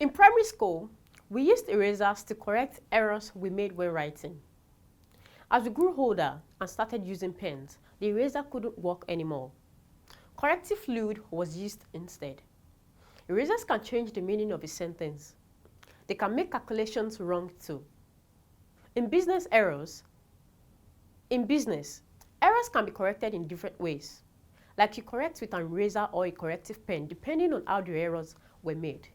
In primary school, we used erasers to correct errors we made when writing. As we grew older and started using pens, the eraser couldn't work anymore. Corrective fluid was used instead. Erasers can change the meaning of a sentence. They can make calculations wrong too. In business, errors can be corrected in different ways, like you correct with an eraser or a corrective pen depending on how the errors were made.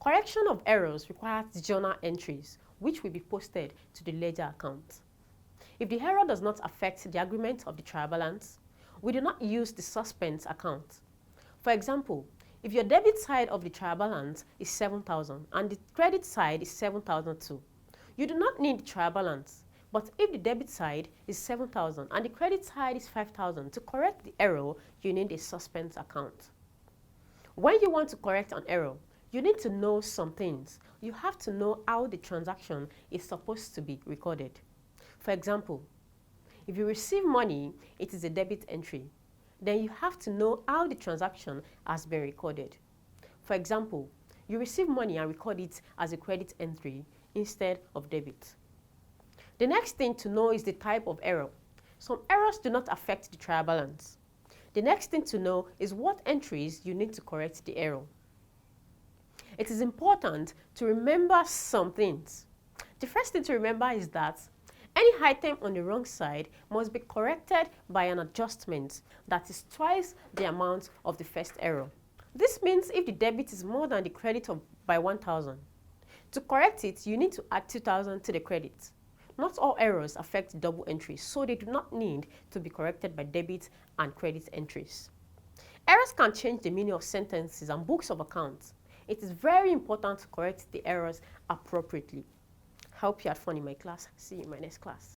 Correction of errors requires journal entries, which will be posted to the ledger account. If the error does not affect the agreement of the trial balance, we do not use the suspense account. For example, if your debit side of the trial balance is 7,000 and the credit side is 7,002, you do not need the trial balance. But if the debit side is 7,000 and the credit side is 5,000, to correct the error, you need a suspense account. When you want to correct an error, you need to know some things. You have to know how the transaction is supposed to be recorded. For example, if you receive money, it is a debit entry. Then you have to know how the transaction has been recorded. For example, you receive money and record it as a credit entry instead of debit. The next thing to know is the type of error. Some errors do not affect the trial balance. The next thing to know is what entries you need to correct the error. It is important to remember some things. The first thing to remember is that any item on the wrong side must be corrected by an adjustment that is twice the amount of the first error. This means if the debit is more than the credit by 1,000, to correct it, you need to add 2,000 to the credit. Not all errors affect double entries, so they do not need to be corrected by debit and credit entries. Errors can change the meaning of sentences and books of accounts. It is very important to correct the errors appropriately. I hope you had fun in my class. See you in my next class.